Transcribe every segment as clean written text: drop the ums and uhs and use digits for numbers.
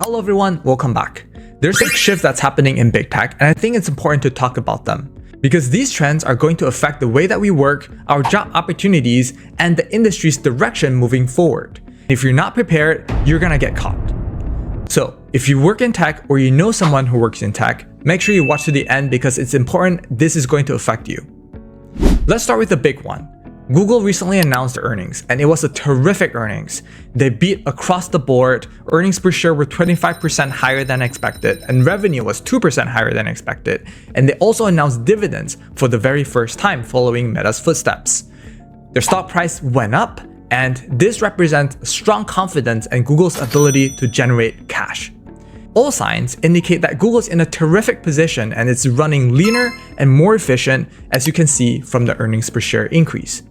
Hello everyone, welcome back. There's a shift that's happening in big tech, and I think it's important to talk about them because these trends are going to affect the way that we work, our job opportunities, and the industry's direction moving forward. If you're not prepared, you're gonna get caught. So if you work in tech or you know someone who works in tech, make sure you watch to the end because it's important. This is going to affect you. Let's start with the big one. Google recently announced earnings, and it was a terrific earnings. They beat across the board. Earnings per share were 25% higher than expected, and revenue was 2% higher than expected. And they also announced dividends for the very first time following Meta's footsteps. Their stock price went up, and this represents strong confidence in Google's ability to generate cash. All signs indicate that Google's in a terrific position and it's running leaner and more efficient, as you can see from the earnings per share increase.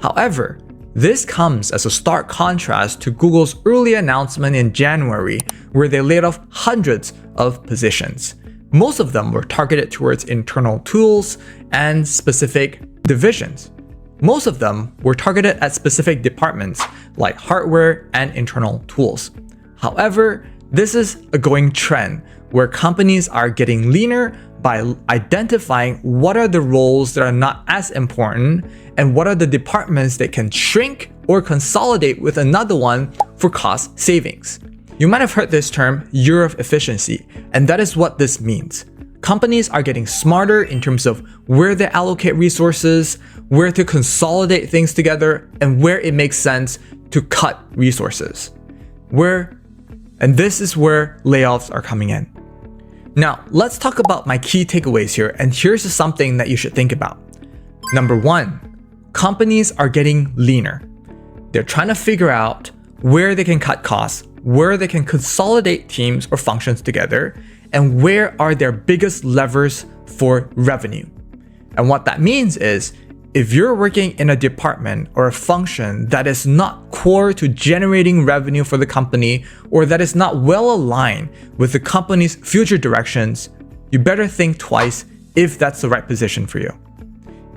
However, this comes as a stark contrast to Google's early announcement in January, where they laid off hundreds of positions. Most of them were targeted towards internal tools and specific divisions. Most of them were targeted at specific departments like hardware and internal tools. However, this is a going trend where companies are getting leaner by identifying what are the roles that are not as important and what are the departments that can shrink or consolidate with another one for cost savings. You might have heard this term, year of efficiency, and that is what this means. Companies are getting smarter in terms of where they allocate resources, where to consolidate things together, and where it makes sense to cut resources. And this is where layoffs are coming in. Now, let's talk about my key takeaways here, and here's something that you should think about. Number one, companies are getting leaner. They're trying to figure out where they can cut costs, where they can consolidate teams or functions together, and where are their biggest levers for revenue. And what that means is, if you're working in a department or a function that is not core to generating revenue for the company, or that is not well aligned with the company's future directions, you better think twice if that's the right position for you.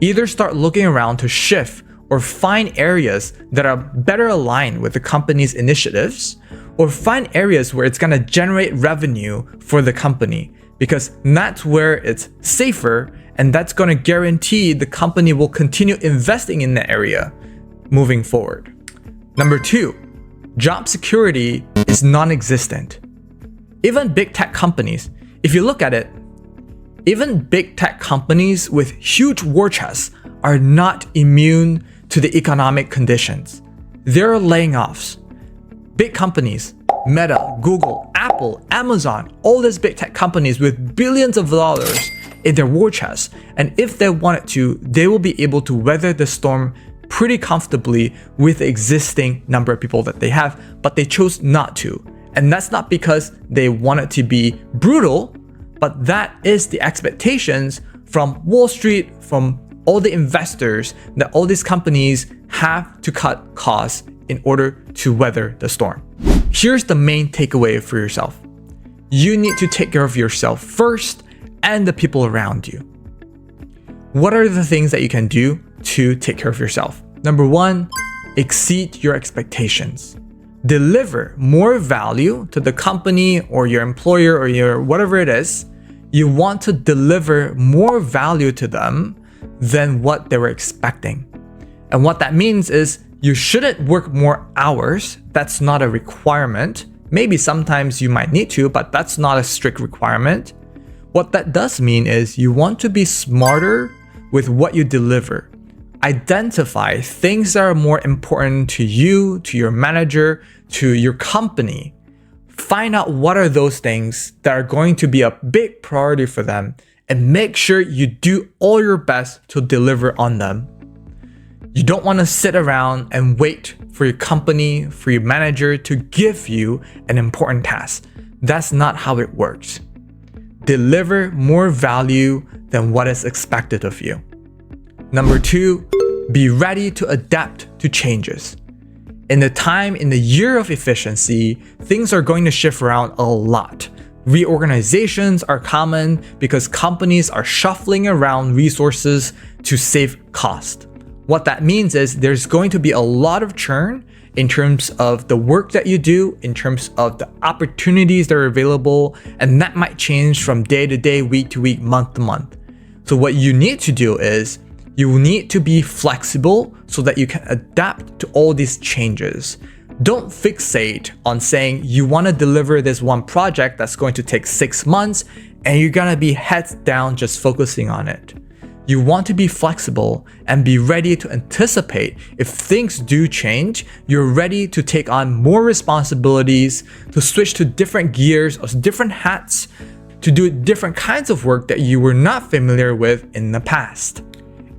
Either start looking around to shift or find areas that are better aligned with the company's initiatives, or find areas where it's gonna generate revenue for the company, because that's where it's safer and that's going to guarantee the company will continue investing in the area moving forward. Number two, job security is non-existent. Even big tech companies, if you look at it, even big tech companies with huge war chests are not immune to the economic conditions. They're laying offs. Big companies, Meta, Google, Apple, Amazon, all these big tech companies with billions of dollars in their war chest, and if they wanted to, they will be able to weather the storm pretty comfortably with the existing number of people that they have, but they chose not to. And that's not because they wanted to be brutal, but that is the expectations from Wall Street, from all the investors, that all these companies have to cut costs in order to weather the storm. Here's the main takeaway for yourself. You need to take care of yourself first and the people around you. What are the things that you can do to take care of yourself? Number one, exceed your expectations. Deliver more value to the company or your employer or your whatever it is. You want to deliver more value to them than what they were expecting. And what that means is you shouldn't work more hours. That's not a requirement. Maybe sometimes you might need to, but that's not a strict requirement. What that does mean is you want to be smarter with what you deliver. Identify things that are more important to you, to your manager, to your company. Find out what are those things that are going to be a big priority for them, and make sure you do all your best to deliver on them. You don't want to sit around and wait for your company, for your manager to give you an important task. That's not how it works. Deliver more value than what is expected of you. Number two, be ready to adapt to changes. In the year of efficiency, things are going to shift around a lot. Reorganizations are common because companies are shuffling around resources to save cost. What that means is there's going to be a lot of churn in terms of the work that you do, in terms of the opportunities that are available, and that might change from day to day, week to week, month to month. So what you need to do is you need to be flexible so that you can adapt to all these changes. Don't fixate on saying you want to deliver this one project that's going to take 6 months and you're going to be heads down just focusing on it. You want to be flexible and be ready to anticipate if things do change. You're ready to take on more responsibilities, to switch to different gears or different hats, to do different kinds of work that you were not familiar with in the past.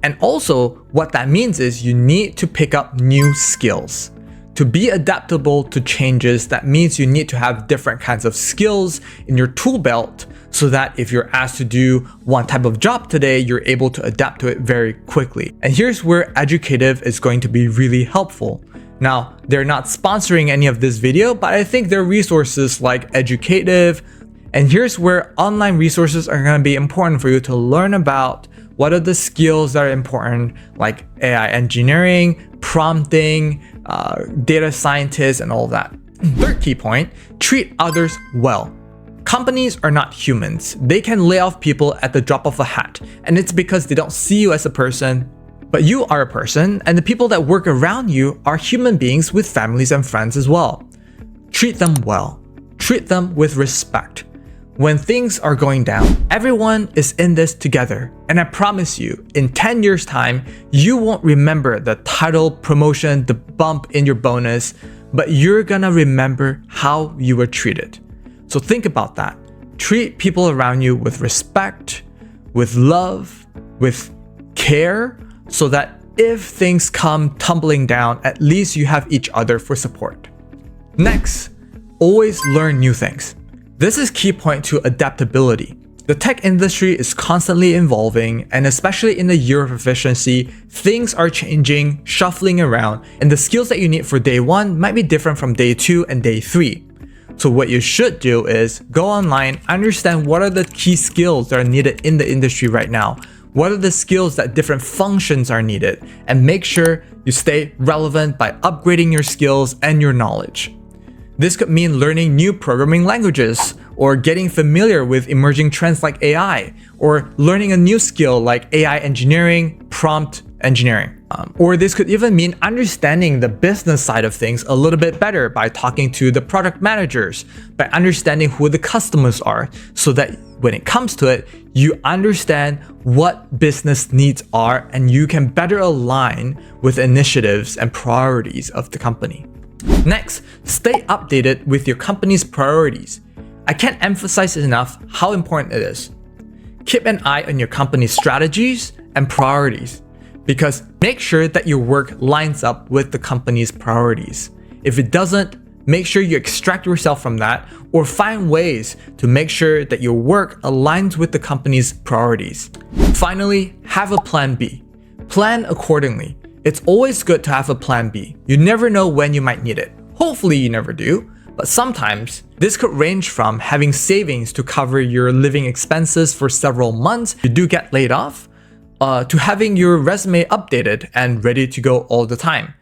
And also, what that means is you need to pick up new skills. To be adaptable to changes, that means you need to have different kinds of skills in your tool belt so that if you're asked to do one type of job today, you're able to adapt to it very quickly. And here's where Educative is going to be really helpful. Now, they're not sponsoring any of this video, but I think there are resources like Educative. And here's where online resources are going to be important for you to learn about what are the skills that are important, like AI engineering, prompting, data scientists, and all of that. Third key point, treat others well. Companies are not humans. They can lay off people at the drop of a hat, and it's because they don't see you as a person. But you are a person, and the people that work around you are human beings with families and friends as well. Treat them well. Treat them with respect. When things are going down, everyone is in this together. And I promise you, in 10 years' time, you won't remember the title, promotion, the bump in your bonus, but you're gonna remember how you were treated. So think about that. Treat people around you with respect, with love, with care, so that if things come tumbling down, at least you have each other for support. Next, always learn new things. This is key point to adaptability. The tech industry is constantly evolving, and especially in the year of efficiency, things are changing, shuffling around, and the skills that you need for day 1 might be different from day 2 and day 3. So what you should do is go online, understand what are the key skills that are needed in the industry right now, what are the skills that different functions are needed, and make sure you stay relevant by upgrading your skills and your knowledge. This could mean learning new programming languages, or getting familiar with emerging trends like AI, or learning a new skill like AI engineering, prompt engineering. Or this could even mean understanding the business side of things a little bit better by talking to the product managers, by understanding who the customers are, so that when it comes to it, you understand what business needs are and you can better align with initiatives and priorities of the company. Next, stay updated with your company's priorities. I can't emphasize enough how important it is. Keep an eye on your company's strategies and priorities, because make sure that your work lines up with the company's priorities. If it doesn't, make sure you extract yourself from that or find ways to make sure that your work aligns with the company's priorities. Finally, have a plan B. Plan accordingly. It's always good to have a plan B. You never know when you might need it. Hopefully you never do, but sometimes this could range from having savings to cover your living expenses for several months if you do get laid off, to having your resume updated and ready to go all the time.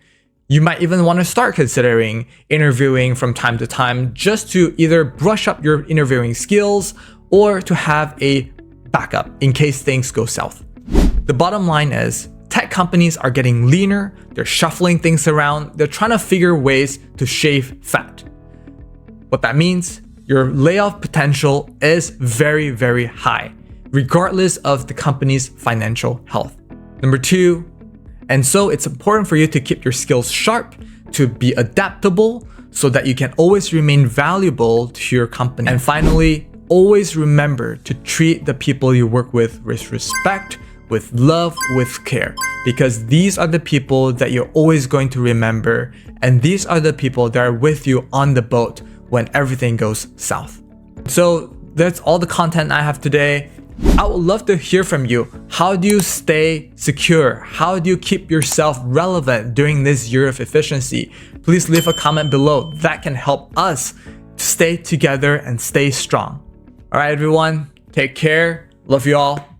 You might even want to start considering interviewing from time to time just to either brush up your interviewing skills or to have a backup in case things go south. The bottom line is, tech companies are getting leaner, they're shuffling things around, they're trying to figure ways to shave fat. What that means, your layoff potential is very, very high, regardless of the company's financial health. Number 2, and so it's important for you to keep your skills sharp, to be adaptable, so that you can always remain valuable to your company. And finally, always remember to treat the people you work with respect, with love, with care, because these are the people that you're always going to remember, and these are the people that are with you on the boat when everything goes south. So that's all the content I have today. I would love to hear from you. How do you stay secure? How do you keep yourself relevant during this year of efficiency? Please leave a comment below. That can help us to stay together and stay strong. All right, everyone, take care. Love you all.